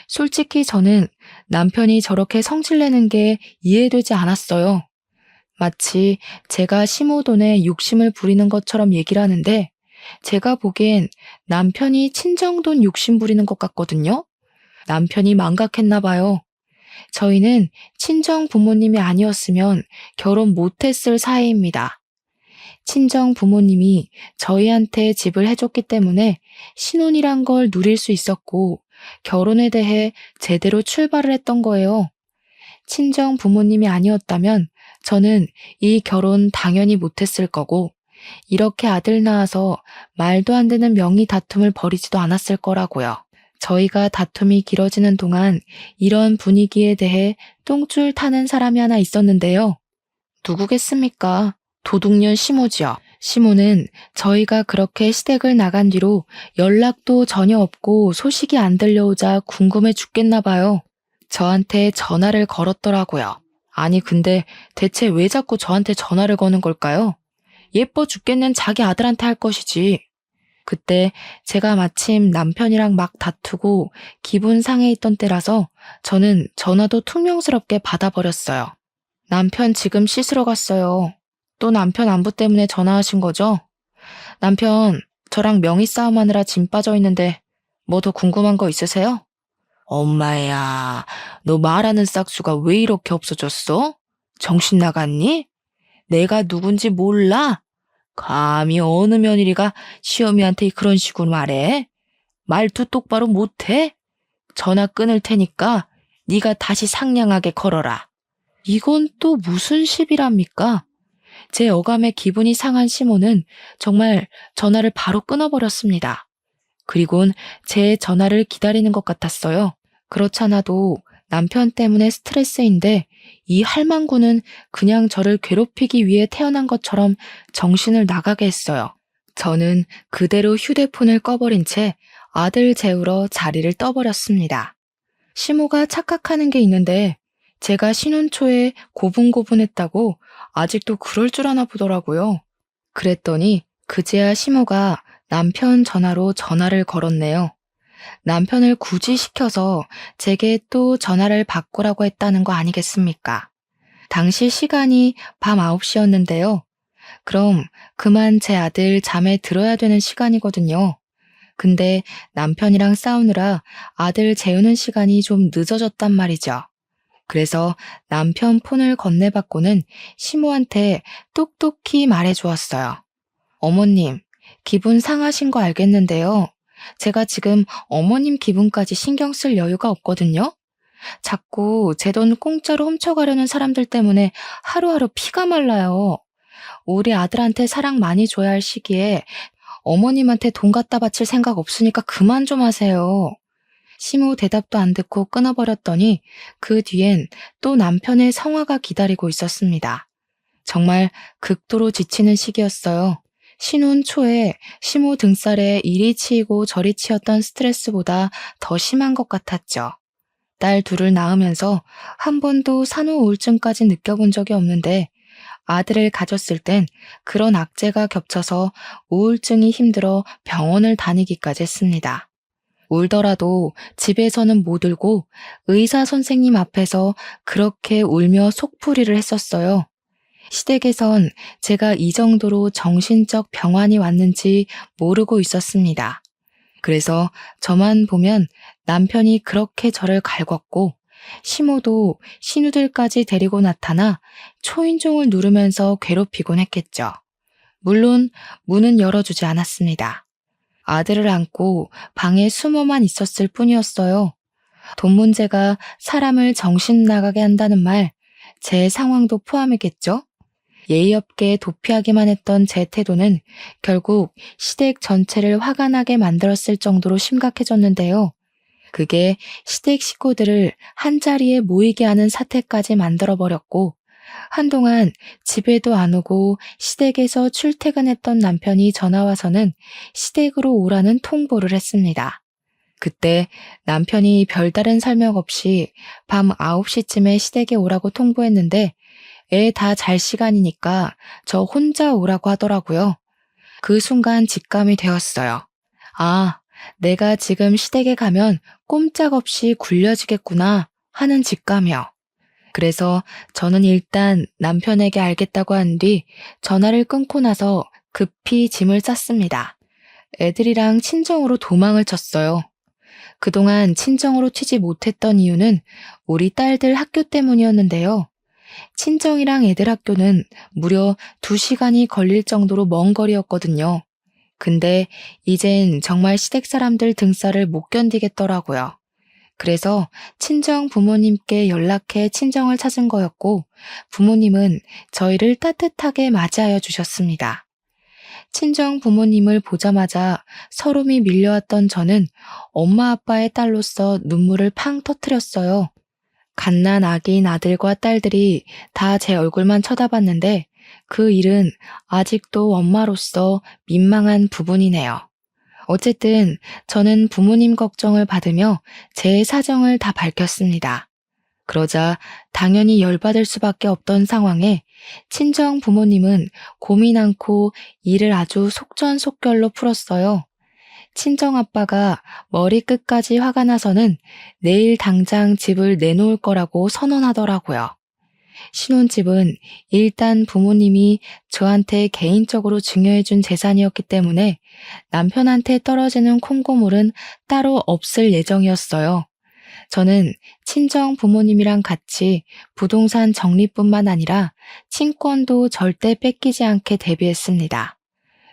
솔직히 저는 남편이 저렇게 성질내는 게 이해되지 않았어요. 마치 제가 시모 돈에 욕심을 부리는 것처럼 얘기를 하는데 제가 보기엔 남편이 친정돈 욕심 부리는 것 같거든요. 남편이 망각했나 봐요. 저희는 친정 부모님이 아니었으면 결혼 못했을 사이입니다. 친정 부모님이 저희한테 집을 해줬기 때문에 신혼이란 걸 누릴 수 있었고 결혼에 대해 제대로 출발을 했던 거예요. 친정 부모님이 아니었다면 저는 이 결혼 당연히 못했을 거고 이렇게 아들 낳아서 말도 안 되는 명의 다툼을 벌이지도 않았을 거라고요. 저희가 다툼이 길어지는 동안 이런 분위기에 대해 똥줄 타는 사람이 하나 있었는데요. 누구겠습니까? 도둑년 시모지요. 시모는 저희가 그렇게 시댁을 나간 뒤로 연락도 전혀 없고 소식이 안 들려오자 궁금해 죽겠나 봐요. 저한테 전화를 걸었더라고요. 아니 근데 대체 왜 자꾸 저한테 전화를 거는 걸까요? 예뻐 죽겠는 자기 아들한테 할 것이지. 그때 제가 마침 남편이랑 막 다투고 기분 상해 있던 때라서 저는 전화도 퉁명스럽게 받아버렸어요. 남편 지금 씻으러 갔어요. 또 남편 안부 때문에 전화하신 거죠? 남편, 저랑 명의 싸움하느라 짐 빠져 있는데 뭐 더 궁금한 거 있으세요? 엄마야, 너 말하는 싹수가 왜 이렇게 없어졌어? 정신 나갔니? 내가 누군지 몰라? 감히 어느 며느리가 시어미한테 그런 식으로 말해? 말투 똑바로 못해? 전화 끊을 테니까 네가 다시 상냥하게 걸어라. 이건 또 무슨 시비랍니까? 제 어감에 기분이 상한 시모는 정말 전화를 바로 끊어버렸습니다. 그리곤 제 전화를 기다리는 것 같았어요. 그렇잖아도 남편 때문에 스트레스인데 이 할망구는 그냥 저를 괴롭히기 위해 태어난 것처럼 정신을 나가게 했어요. 저는 그대로 휴대폰을 꺼버린 채 아들 재우러 자리를 떠버렸습니다. 시모가 착각하는 게 있는데 제가 신혼 초에 고분고분했다고 아직도 그럴 줄 아나 보더라고요. 그랬더니 그제야 시모가 남편 전화로 전화를 걸었네요. 남편을 굳이 시켜서 제게 또 전화를 바꾸라고 했다는 거 아니겠습니까? 당시 시간이 밤 9시였는데요. 그럼 그만 제 아들 잠에 들어야 되는 시간이거든요. 근데 남편이랑 싸우느라 아들 재우는 시간이 좀 늦어졌단 말이죠. 그래서 남편 폰을 건네받고는 시모한테 똑똑히 말해주었어요. 어머님, 기분 상하신 거 알겠는데요. 제가 지금 어머님 기분까지 신경 쓸 여유가 없거든요. 자꾸 제 돈 공짜로 훔쳐가려는 사람들 때문에 하루하루 피가 말라요. 우리 아들한테 사랑 많이 줘야 할 시기에 어머님한테 돈 갖다 바칠 생각 없으니까 그만 좀 하세요. 시모 대답도 안 듣고 끊어버렸더니 그 뒤엔 또 남편의 성화가 기다리고 있었습니다. 정말 극도로 지치는 시기였어요. 신혼 초에 시모 등살에 이리 치이고 저리 치였던 스트레스보다 더 심한 것 같았죠. 딸 둘을 낳으면서 한 번도 산후 우울증까지 느껴본 적이 없는데 아들을 가졌을 땐 그런 악재가 겹쳐서 우울증이 힘들어 병원을 다니기까지 했습니다. 울더라도 집에서는 못 울고 의사 선생님 앞에서 그렇게 울며 속풀이를 했었어요. 시댁에선 제가 이 정도로 정신적 병환이 왔는지 모르고 있었습니다. 그래서 저만 보면 남편이 그렇게 저를 갈궜고 시모도 신우들까지 데리고 나타나 초인종을 누르면서 괴롭히곤 했겠죠. 물론 문은 열어주지 않았습니다. 아들을 안고 방에 숨어만 있었을 뿐이었어요. 돈 문제가 사람을 정신 나가게 한다는 말, 제 상황도 포함이겠죠? 예의 없게 도피하기만 했던 제 태도는 결국 시댁 전체를 화가 나게 만들었을 정도로 심각해졌는데요. 그게 시댁 식구들을 한자리에 모이게 하는 사태까지 만들어버렸고 한동안 집에도 안 오고 시댁에서 출퇴근했던 남편이 전화와서는 시댁으로 오라는 통보를 했습니다. 그때 남편이 별다른 설명 없이 밤 9시쯤에 시댁에 오라고 통보했는데 애 다 잘 시간이니까 저 혼자 오라고 하더라고요. 그 순간 직감이 되었어요. 아, 내가 지금 시댁에 가면 꼼짝없이 굴려지겠구나 하는 직감이요. 그래서 저는 일단 남편에게 알겠다고 한 뒤 전화를 끊고 나서 급히 짐을 쌌습니다. 애들이랑 친정으로 도망을 쳤어요. 그동안 친정으로 튀지 못했던 이유는 우리 딸들 학교 때문이었는데요. 친정이랑 애들 학교는 무려 2시간이 걸릴 정도로 먼 거리였거든요. 근데 이젠 정말 시댁 사람들 등살을 못 견디겠더라고요. 그래서 친정 부모님께 연락해 친정을 찾은 거였고, 부모님은 저희를 따뜻하게 맞이하여 주셨습니다. 친정 부모님을 보자마자 서름이 밀려왔던 저는 엄마 아빠의 딸로서 눈물을 팡 터뜨렸어요. 갓난 아기인 아들과 딸들이 다 제 얼굴만 쳐다봤는데 그 일은 아직도 엄마로서 민망한 부분이네요. 어쨌든 저는 부모님 걱정을 받으며 제 사정을 다 밝혔습니다. 그러자 당연히 열받을 수밖에 없던 상황에 친정 부모님은 고민 않고 일을 아주 속전속결로 풀었어요. 친정 아빠가 머리끝까지 화가 나서는 내일 당장 집을 내놓을 거라고 선언하더라고요. 신혼집은 일단 부모님이 저한테 개인적으로 증여해준 재산이었기 때문에 남편한테 떨어지는 콩고물은 따로 없을 예정이었어요. 저는 친정 부모님이랑 같이 부동산 정리뿐만 아니라 친권도 절대 뺏기지 않게 대비했습니다.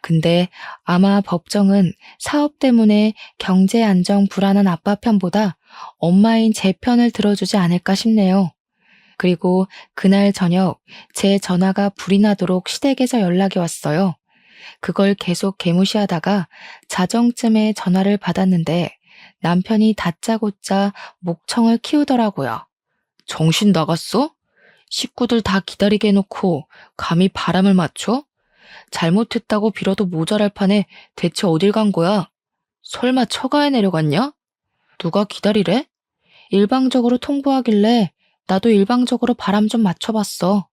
근데 아마 법정은 사업 때문에 경제 안정 불안한 아빠 편보다 엄마인 제 편을 들어주지 않을까 싶네요. 그리고 그날 저녁 제 전화가 불이 나도록 시댁에서 연락이 왔어요. 그걸 계속 개무시하다가 자정쯤에 전화를 받았는데 남편이 다짜고짜 목청을 키우더라고요. 정신 나갔어? 식구들 다 기다리게 해놓고 감히 바람을 맞춰? 잘못했다고 빌어도 모자랄 판에 대체 어딜 간 거야? 설마 처가에 내려갔냐? 누가 기다리래? 일방적으로 통보하길래 나도 일방적으로 바람 좀 맞춰봤어.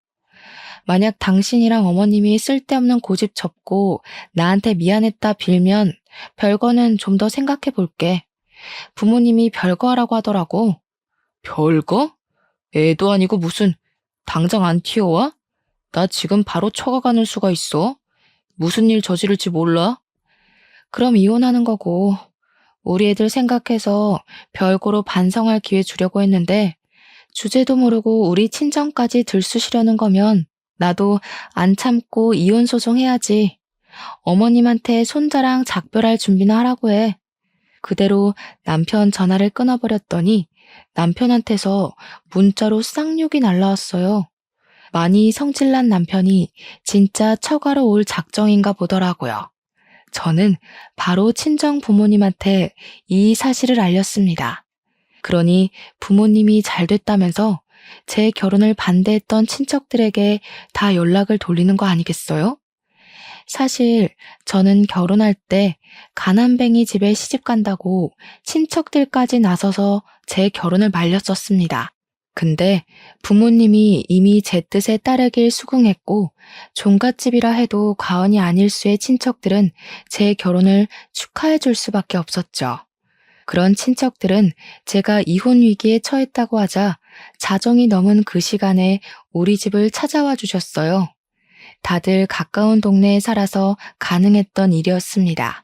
만약 당신이랑 어머님이 쓸데없는 고집 접고 나한테 미안했다 빌면 별거는 좀 더 생각해 볼게. 부모님이 별거 하라고 하더라고. 별거? 애도 아니고 무슨 당장 안 튀어와? 나 지금 바로 처가 가는 수가 있어. 무슨 일 저지를지 몰라? 그럼 이혼하는 거고 우리 애들 생각해서 별거로 반성할 기회 주려고 했는데 주제도 모르고 우리 친정까지 들쑤시려는 거면 나도 안 참고 이혼 소송 해야지. 어머님한테 손자랑 작별할 준비나 하라고 해. 그대로 남편 전화를 끊어버렸더니 남편한테서 문자로 쌍욕이 날라왔어요. 많이 성질난 남편이 진짜 처가로 올 작정인가 보더라고요. 저는 바로 친정 부모님한테 이 사실을 알렸습니다. 그러니 부모님이 잘 됐다면서 제 결혼을 반대했던 친척들에게 다 연락을 돌리는 거 아니겠어요? 사실 저는 결혼할 때 가난뱅이 집에 시집 간다고 친척들까지 나서서 제 결혼을 말렸었습니다. 근데 부모님이 이미 제 뜻에 따르길 수긍했고 종갓집이라 해도 과언이 아닐 수의 친척들은 제 결혼을 축하해 줄 수밖에 없었죠. 그런 친척들은 제가 이혼 위기에 처했다고 하자 자정이 넘은 그 시간에 우리 집을 찾아와 주셨어요. 다들 가까운 동네에 살아서 가능했던 일이었습니다.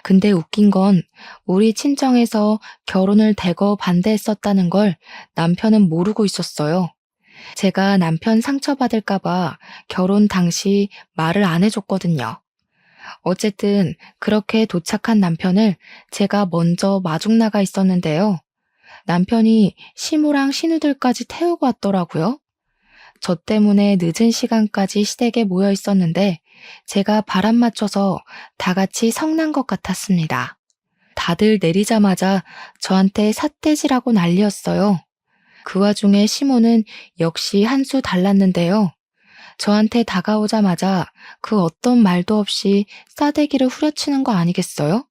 근데 웃긴 건 우리 친정에서 결혼을 대거 반대했었다는 걸 남편은 모르고 있었어요. 제가 남편 상처받을까봐 결혼 당시 말을 안 해줬거든요. 어쨌든 그렇게 도착한 남편을 제가 먼저 마중 나가 있었는데요. 남편이 시모랑 신우들까지 태우고 왔더라고요. 저 때문에 늦은 시간까지 시댁에 모여 있었는데 제가 바람 맞춰서 다 같이 성난 것 같았습니다. 다들 내리자마자 저한테 삿대질하고 난리였어요. 그 와중에 시모는 역시 한 수 달랐는데요. 저한테 다가오자마자 그 어떤 말도 없이 싸대기를 후려치는 거 아니겠어요?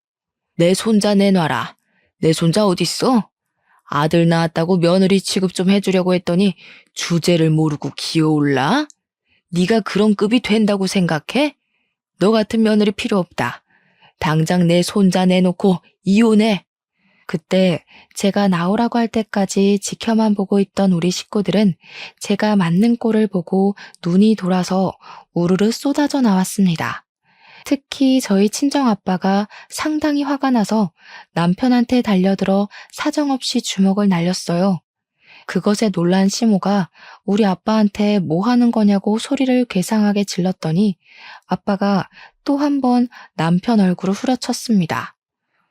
내 손자 내놔라. 내 손자 어딨어? 아들 낳았다고 며느리 취급 좀 해주려고 했더니 주제를 모르고 기어올라? 네가 그런 급이 된다고 생각해? 너 같은 며느리 필요 없다. 당장 내 손자 내놓고 이혼해. 그때 제가 나오라고 할 때까지 지켜만 보고 있던 우리 식구들은 제가 맞는 꼴을 보고 눈이 돌아서 우르르 쏟아져 나왔습니다. 특히 저희 친정아빠가 상당히 화가 나서 남편한테 달려들어 사정없이 주먹을 날렸어요. 그것에 놀란 시모가 우리 아빠한테 뭐 하는 거냐고 소리를 괴상하게 질렀더니 아빠가 또 한 번 남편 얼굴을 후려쳤습니다.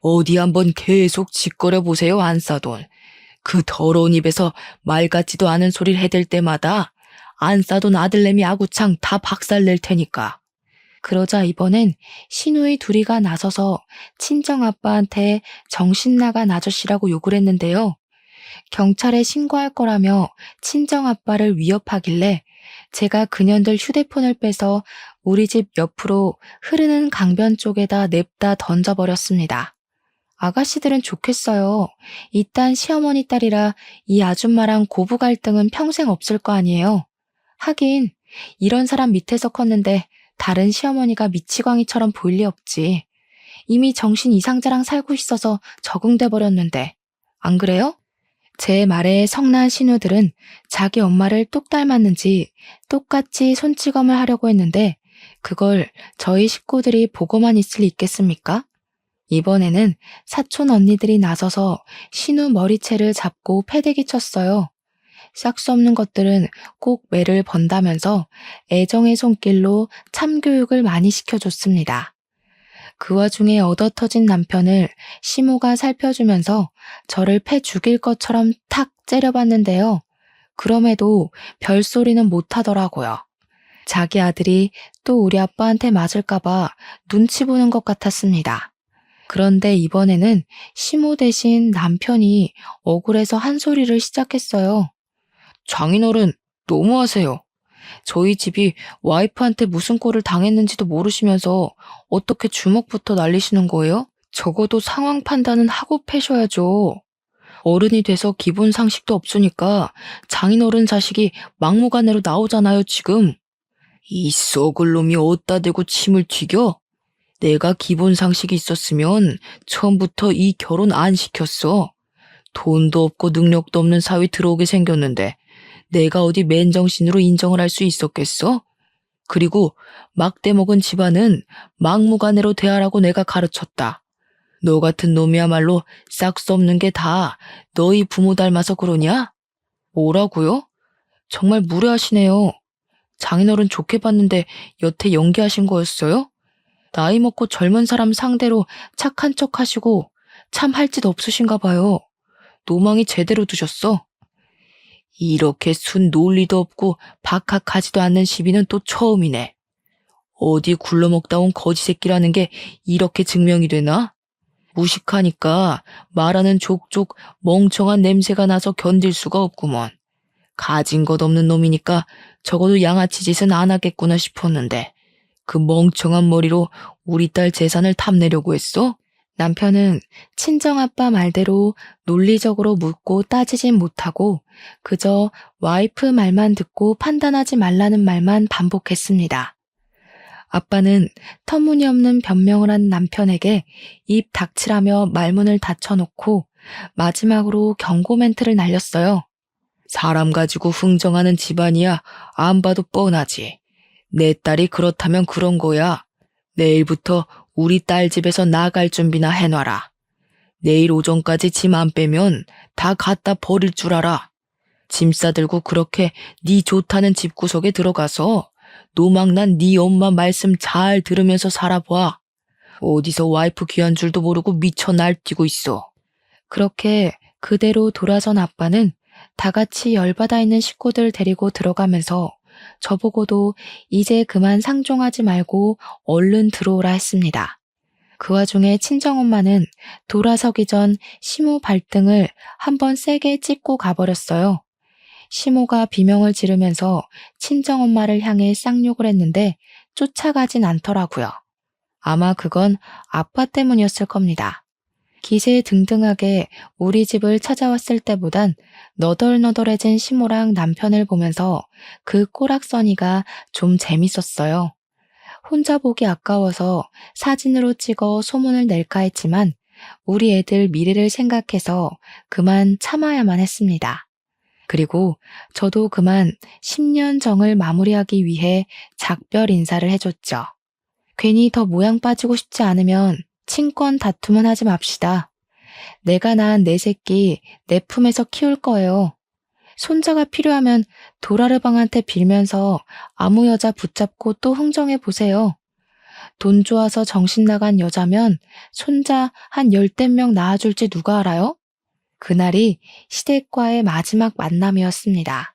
어디 한번 계속 짓거려 보세요, 안싸돈. 그 더러운 입에서 말 같지도 않은 소리를 해댈 때마다 안싸돈 아들내미 아구창 다 박살낼 테니까. 그러자 이번엔 시누이 둘이가 나서서 친정아빠한테 정신나간 아저씨라고 욕을 했는데요. 경찰에 신고할 거라며 친정아빠를 위협하길래 제가 그년들 휴대폰을 빼서 우리 집 옆으로 흐르는 강변 쪽에다 냅다 던져버렸습니다. 아가씨들은 좋겠어요. 이딴 시어머니 딸이라 이 아줌마랑 고부 갈등은 평생 없을 거 아니에요. 하긴 이런 사람 밑에서 컸는데 다른 시어머니가 미치광이처럼 보일 리 없지. 이미 정신 이상자랑 살고 있어서 적응돼 버렸는데. 안 그래요? 제 말에 성난 신우들은 자기 엄마를 똑 닮았는지 똑같이 손찌검을 하려고 했는데 그걸 저희 식구들이 보고만 있을 리 있겠습니까? 이번에는 사촌 언니들이 나서서 신우 머리채를 잡고 패대기 쳤어요. 싹 수 없는 것들은 꼭 매를 번다면서 애정의 손길로 참교육을 많이 시켜줬습니다. 그 와중에 얻어터진 남편을 시모가 살펴주면서 저를 패 죽일 것처럼 탁 째려봤는데요. 그럼에도 별소리는 못하더라고요. 자기 아들이 또 우리 아빠한테 맞을까봐 눈치 보는 것 같았습니다. 그런데 이번에는 시모 대신 남편이 억울해서 한 소리를 시작했어요. 장인어른, 너무하세요. 저희 집이 와이프한테 무슨 꼴을 당했는지도 모르시면서 어떻게 주먹부터 날리시는 거예요? 적어도 상황 판단은 하고 패셔야죠. 어른이 돼서 기본 상식도 없으니까 장인어른 자식이 막무가내로 나오잖아요, 지금. 이 썩을 놈이 어디다 대고 침을 튀겨? 내가 기본 상식이 있었으면 처음부터 이 결혼 안 시켰어. 돈도 없고 능력도 없는 사위 들어오게 생겼는데 내가 어디 맨정신으로 인정을 할 수 있었겠어? 그리고 막대 먹은 집안은 막무가내로 대하라고 내가 가르쳤다. 너 같은 놈이야말로 싹 수 없는 게 다 너희 부모 닮아서 그러냐? 뭐라고요? 정말 무례하시네요. 장인어른 좋게 봤는데 여태 연기하신 거였어요? 나이 먹고 젊은 사람 상대로 착한 척 하시고 참 할 짓 없으신가 봐요. 노망이 제대로 두셨어. 이렇게 순 논리도 없고 박학하지도 않는 시비는 또 처음이네. 어디 굴러먹다 온 거지 새끼라는 게 이렇게 증명이 되나? 무식하니까 말하는 족족 멍청한 냄새가 나서 견딜 수가 없구먼. 가진 것 없는 놈이니까 적어도 양아치 짓은 안 하겠구나 싶었는데 그 멍청한 머리로 우리 딸 재산을 탐내려고 했어? 남편은 친정아빠 말대로 논리적으로 묻고 따지진 못하고 그저 와이프 말만 듣고 판단하지 말라는 말만 반복했습니다. 아빠는 터무니없는 변명을 한 남편에게 입 닥치라며 말문을 닫혀놓고 마지막으로 경고 멘트를 날렸어요. 사람 가지고 흥정하는 집안이야 안 봐도 뻔하지. 내 딸이 그렇다면 그런 거야. 내일부터 우리 딸 집에서 나갈 준비나 해놔라. 내일 오전까지 짐 안 빼면 다 갖다 버릴 줄 알아. 짐 싸들고 그렇게 네 좋다는 집구석에 들어가서 노망난 네 엄마 말씀 잘 들으면서 살아봐. 어디서 와이프 귀한 줄도 모르고 미쳐 날뛰고 있어. 그렇게 그대로 돌아선 아빠는 다 같이 열받아 있는 식구들 데리고 들어가면서 저보고도 이제 그만 상종하지 말고 얼른 들어오라 했습니다. 그 와중에 친정엄마는 돌아서기 전 시모 발등을 한번 세게 찍고 가버렸어요. 시모가 비명을 지르면서 친정엄마를 향해 쌍욕을 했는데 쫓아가진 않더라고요. 아마 그건 아빠 때문이었을 겁니다. 기세등등하게 우리 집을 찾아왔을 때보단 너덜너덜해진 시모랑 남편을 보면서 그 꼬락서니가 좀 재밌었어요. 혼자 보기 아까워서 사진으로 찍어 소문을 낼까 했지만 우리 애들 미래를 생각해서 그만 참아야만 했습니다. 그리고 저도 그만 10년 정을 마무리하기 위해 작별 인사를 해줬죠. 괜히 더 모양 빠지고 싶지 않으면 친권 다툼은 하지 맙시다. 내가 낳은 내 새끼 내 품에서 키울 거예요. 손자가 필요하면 도라르방한테 빌면서 아무 여자 붙잡고 또 흥정해 보세요. 돈 좋아서 정신 나간 여자면 손자 한 열댓 명 낳아줄지 누가 알아요? 그날이 시댁과의 마지막 만남이었습니다.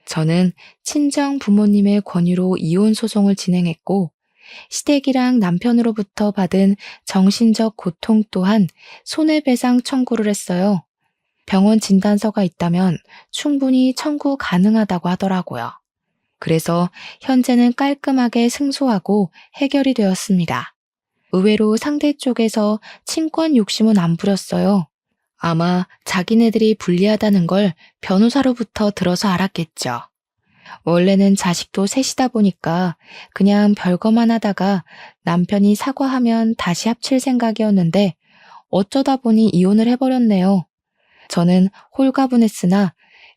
저는 친정 부모님의 권유로 이혼 소송을 진행했고, 시댁이랑 남편으로부터 받은 정신적 고통 또한 손해배상 청구를 했어요. 병원 진단서가 있다면 충분히 청구 가능하다고 하더라고요. 그래서 현재는 깔끔하게 승소하고 해결이 되었습니다. 의외로 상대 쪽에서 친권 욕심은 안 부렸어요. 아마 자기네들이 불리하다는 걸 변호사로부터 들어서 알았겠죠. 원래는 자식도 셋이다 보니까 그냥 별거만 하다가 남편이 사과하면 다시 합칠 생각이었는데 어쩌다 보니 이혼을 해버렸네요. 저는 홀가분했으나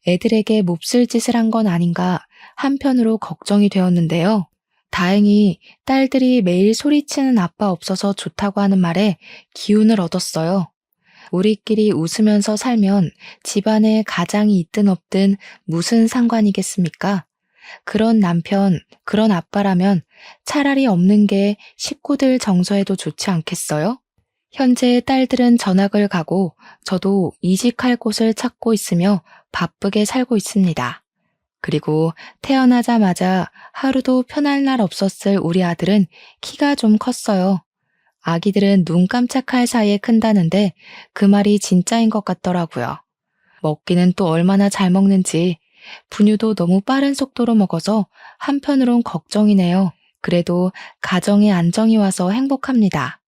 애들에게 몹쓸 짓을 한 건 아닌가 한편으로 걱정이 되었는데요. 다행히 딸들이 매일 소리치는 아빠 없어서 좋다고 하는 말에 기운을 얻었어요. 우리끼리 웃으면서 살면 집안에 가장이 있든 없든 무슨 상관이겠습니까? 그런 남편, 그런 아빠라면 차라리 없는 게 식구들 정서에도 좋지 않겠어요? 현재 딸들은 전학을 가고 저도 이직할 곳을 찾고 있으며 바쁘게 살고 있습니다. 그리고 태어나자마자 하루도 편할 날 없었을 우리 아들은 키가 좀 컸어요. 아기들은 눈 깜짝할 사이에 큰다는데 그 말이 진짜인 것 같더라고요. 먹기는 또 얼마나 잘 먹는지 분유도 너무 빠른 속도로 먹어서 한편으론 걱정이네요. 그래도 가정에 안정이 와서 행복합니다.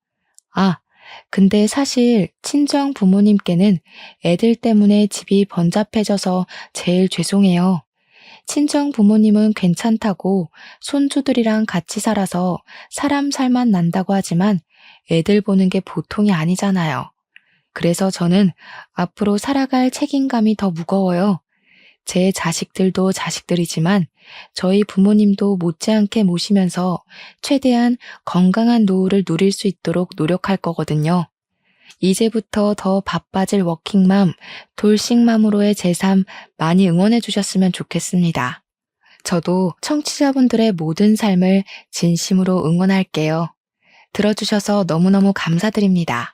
아, 근데 사실 친정 부모님께는 애들 때문에 집이 번잡해져서 제일 죄송해요. 친정 부모님은 괜찮다고 손주들이랑 같이 살아서 사람 살만 난다고 하지만 애들 보는 게 보통이 아니잖아요. 그래서 저는 앞으로 살아갈 책임감이 더 무거워요. 제 자식들도 자식들이지만 저희 부모님도 못지않게 모시면서 최대한 건강한 노후를 누릴 수 있도록 노력할 거거든요. 이제부터 더 바빠질 워킹맘, 돌싱맘으로의 제 삶 많이 응원해 주셨으면 좋겠습니다. 저도 청취자분들의 모든 삶을 진심으로 응원할게요. 들어주셔서 너무너무 감사드립니다.